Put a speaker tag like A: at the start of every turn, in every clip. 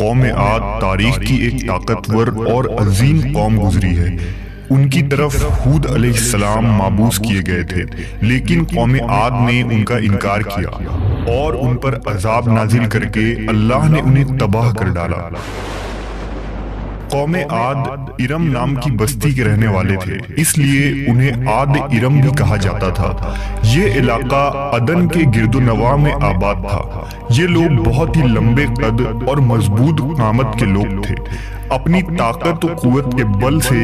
A: قوم عاد تاریخ کی ایک طاقتور اور عظیم قوم گزری ہے۔ ان کی طرف ہود علیہ السلام مابعوث کیے گئے تھے، لیکن قوم عاد نے ان کا انکار کیا اور ان پر عذاب نازل کر کے اللہ نے انہیں تباہ کر ڈالا۔ قوم عاد ارم نام کی بستی کے رہنے والے تھے، اس لیے انہیں عاد ارم بھی کہا جاتا تھا۔ یہ علاقہ عدن کے گرد و نواح میں آباد تھا۔ یہ لوگ بہت ہی لمبے قد اور مضبوط قامت کے لوگ تھے۔ اپنی طاقت و قوت کے بل سے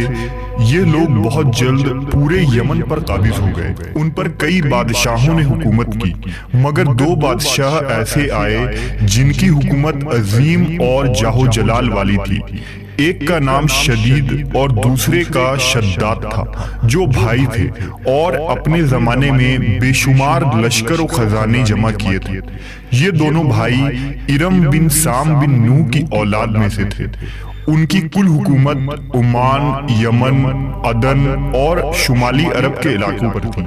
A: یہ لوگ بہت جلد پورے یمن پر قابض ہو گئے۔ ان پر کئی بادشاہوں نے حکومت کی، مگر دو بادشاہ ایسے آئے جن کی حکومت عظیم اور جاہ و جلال والی تھی۔ ایک کا نام شدید اور دوسرے کا شداد تھا، جو بھائی تھے اور اپنے زمانے میں بے شمار لشکر و خزانے جمع کیے تھے۔ یہ دونوں بھائی ارم بن سام بن نوح کی اولاد میں سے تھے۔ ان کی کل حکومت عمان، یمن، عدن اور شمالی عرب کے علاقوں پر تھی۔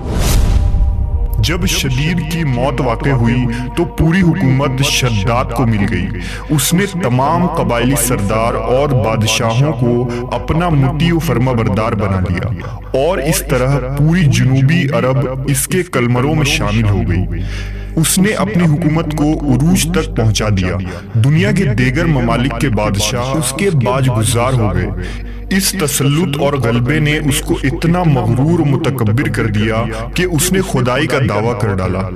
A: جب شدید کی موت واقع ہوئی تو پوری حکومت شداد کو مل گئی۔ اس نے تمام قبائلی سردار اور بادشاہوں کو اپنا مطیع و فرما بردار بنا دیا، اور اس طرح پوری جنوبی عرب اس کے کلمروں میں شامل ہو گئی۔ اس نے اپنی حکومت کو عروج تک پہنچا دیا۔ دنیا کے دیگر ممالک کے بادشاہ اس کے باج گزار ہو گئے۔ اس تسلط اور غلبے نے اس کو اتنا مغرور و متکبر کر دیا کہ اس نے خدائی کا دعویٰ کر ڈالا۔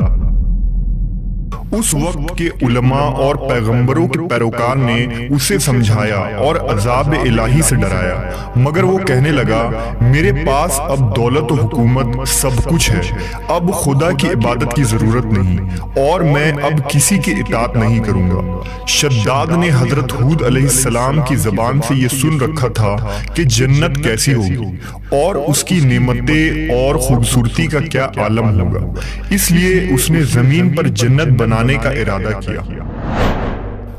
A: اس وقت کے علماء اور پیغمبروں کے پیروکار نے اسے سمجھایا اور عذاب الہی سے ڈرایا، مگر وہ کہنے لگا، میرے پاس اب دولت و حکومت سب کچھ ہے، اب خدا کی عبادت کی ضرورت نہیں، اور میں اب کسی کی اطاعت نہیں کروں گا۔ شداد نے حضرت ہود علیہ السلام کی زبان سے یہ سن رکھا تھا کہ جنت کیسی ہوگی اور اس کی نعمتیں اور خوبصورتی کا کیا عالم ہوگا، اس لیے اس نے زمین پر جنت بنانے کا ارادہ کیا۔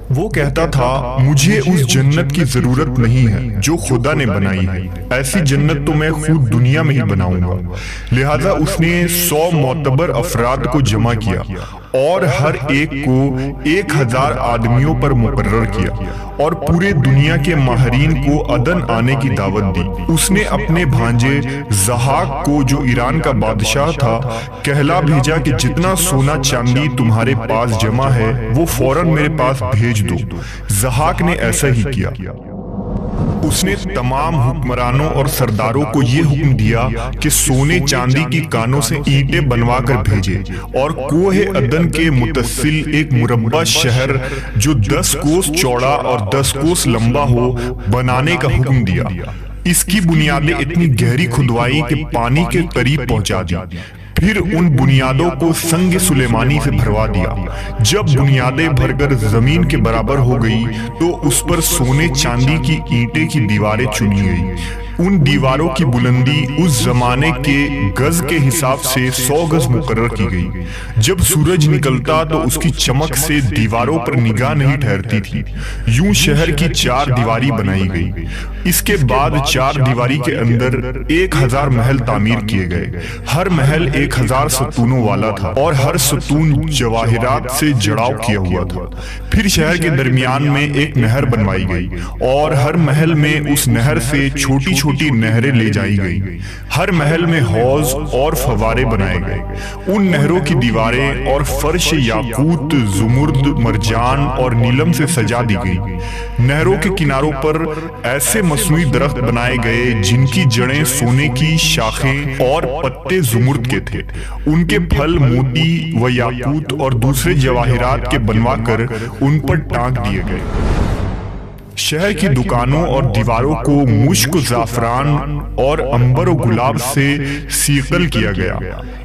A: وہ کہتا تھا، مجھے اس جنت کی ضرورت نہیں ہے جو خدا نے بنائی ہے، ایسی جنت تو میں خود دنیا میں ہی بناؤں گا۔ لہٰذا اس نے 100 معتبر افراد کو جمع کیا اور ہر ایک کو 1000 آدمیوں پر مقرر کیا، اور پورے دنیا کے ماہرین کو عدن آنے کی دعوت دی۔ اس نے اپنے بھانجے ضحاک کو، جو ایران کا بادشاہ تھا، کہلا بھیجا کہ جتنا سونا چاندی تمہارے پاس جمع ہے وہ فوراً میرے پاس بھیج دو۔ ضحاک نے ایسا ہی کیا۔ اس نے تمام حکمرانوں اور سرداروں کو یہ حکم دیا کہ سونے چاندی کی کانوں سے اینٹیں بنوا کر بھیجے، اور کوہ عدن کے متصل ایک مربع شہر جو 10 کوس چوڑا اور 10 کوس لمبا ہو بنانے کا حکم دیا۔ اس کی بنیادیں اتنی گہری کھدوائی کہ پانی کے قریب پہنچا دی، پھر ان بنیادوں کو سنگ سلیمانی سے بھروا دیا۔ جب بنیادیں بھر کر زمین کے برابر ہو گئی تو اس پر سونے چاندی کی اینٹیں کی دیواریں چنی گئی۔ ان دیواروں کی بلندی اس زمانے کے گز کے حساب سے 100 گز مقرر کی گئی۔ جب سورج نکلتا تو اس کی چمک سے دیواروں پر نگاہ نہیں ٹھہرتی تھی۔ یوں شہر کی 4 دیواری بنائی گئی۔ اس کے بعد 4 دیواری کے اندر 1000 محل تعمیر کیے گئے۔ ہر محل 1000 ستونوں والا تھا، اور ہر ستون جواہرات سے جڑاؤ کیا ہوا تھا۔ پھر شہر کے درمیان میں ایک نہر بنوائی گئی، اور ہر محل میں اس نہر سے چھوٹی چھوٹی نہریں لے جائی گئی۔ ہر محل میں حوض اور فوارے بنائے گئے۔ ان نہروں کی دیواریں اور فرش یاقوت، زمرد، مرجان اور نیلم سے سجا دی گئی۔ نہروں کے کناروں پر ایسے مصنوعی درخت بنائے گئے جن کی جڑیں سونے کی، شاخیں اور پتے زمرد کے تھے۔ ان کے پھل موتی و یاقوت اور دوسرے جواہرات کے بنوا کر ان پر ٹانک دیے گئے۔ شہر کی دکانوں اور دیواروں کو مشک و زعفران اور عنبر و گلاب سے سیقل کیا گیا۔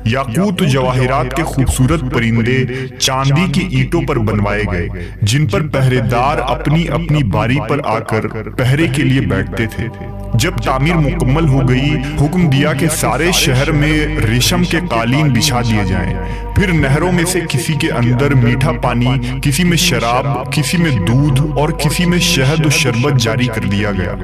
A: یاقوت و جواہرات کے خوبصورت پرندے چاندی کی اینٹوں پر بنوائے گئے، جن پر پہرے دار اپنی اپنی باری پر آ کر پہرے کے لیے بیٹھتے تھے۔ جب تعمیر مکمل ہو گئی، حکم دیا کہ سارے شہر میں ریشم کے قالین بچھا دیے جائیں۔ پھر نہروں میں سے کسی کے اندر میٹھا پانی، کسی میں شراب، کسی میں دودھ اور کسی میں شہد و شربت جاری کر دیا گیا۔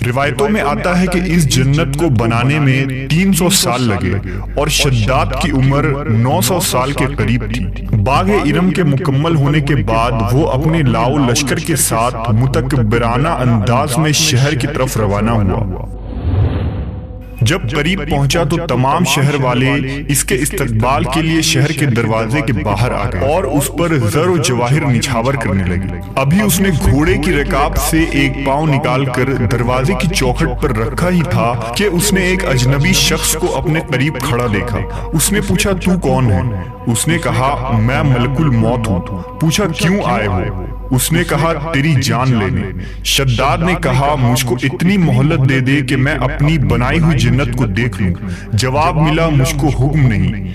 A: روایتوں میں آتا ہے کہ اس جنت کو بنانے میں 300 سال لگے اور شداد کی عمر 900 سال کے قریب تھی۔ باغ ارم کے مکمل ہونے کے بعد وہ اپنے لاؤ لشکر کے ساتھ متکبرانہ انداز میں شہر کی طرف روانہ ہوا۔ جب قریب پہنچا تو تمام شہر والے اس کے استقبال کے لیے شہر کے دروازے کے باہر آ گئے اور اس پر زر و جواہر نچھاور کرنے لگے۔ ابھی اس نے گھوڑے کی رکاب سے ایک پاؤں نکال کر دروازے کی چوکھٹ پر رکھا ہی تھا کہ اس نے ایک اجنبی شخص کو اپنے قریب کھڑا دیکھا۔ اس نے پوچھا تو کون ہے؟ اس نے کہا میں ملک الموت ہوں۔ پوچھا کیوں آئے ہو؟ اس نے کہا تیری جان لینے۔ شداد نے کہا مجھ کو اتنی مہلت دے دے کہ میں اپنی بنائی ہوئی جنت کو دیکھ لوں۔ جواب ملا مجھ کو حکم نہیں۔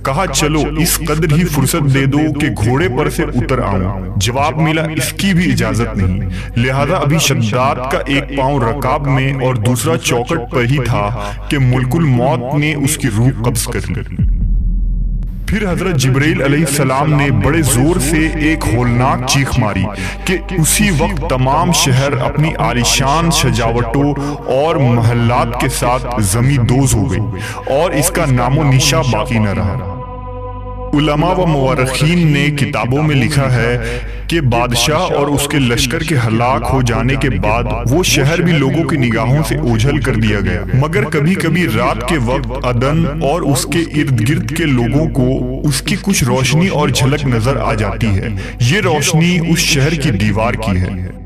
A: کہا چلو اس قدر ہی فرصت دے دو کہ گھوڑے پر سے اتر آؤں۔ جواب ملا اس کی بھی اجازت نہیں۔ لہذا ابھی شداد کا ایک پاؤں رکاب میں اور دوسرا چوکٹ پر ہی تھا کہ ملک الموت نے اس کی روح قبض کر لی۔ پھر حضرت جبرائیل علیہ السلام نے بڑے زور سے ایک ہولناک چیخ ماری کہ اسی وقت تمام شہر اپنی عالیشان سجاوٹوں اور محلات کے ساتھ زمین دوز ہو گئی اور اس کا نام و نشاں باقی نہ رہا۔ علماء و مورخین نے کتابوں میں لکھا ہے کہ بادشاہ اور اس کے لشکر کے ہلاک ہو جانے کے بعد وہ شہر بھی لوگوں کی نگاہوں سے اوجھل کر دیا گیا، مگر کبھی کبھی رات کے وقت عدن اور اس کے ارد گرد کے لوگوں کو اس کی کچھ روشنی اور جھلک نظر آ جاتی ہے۔ یہ روشنی اس شہر کی دیوار کی ہے۔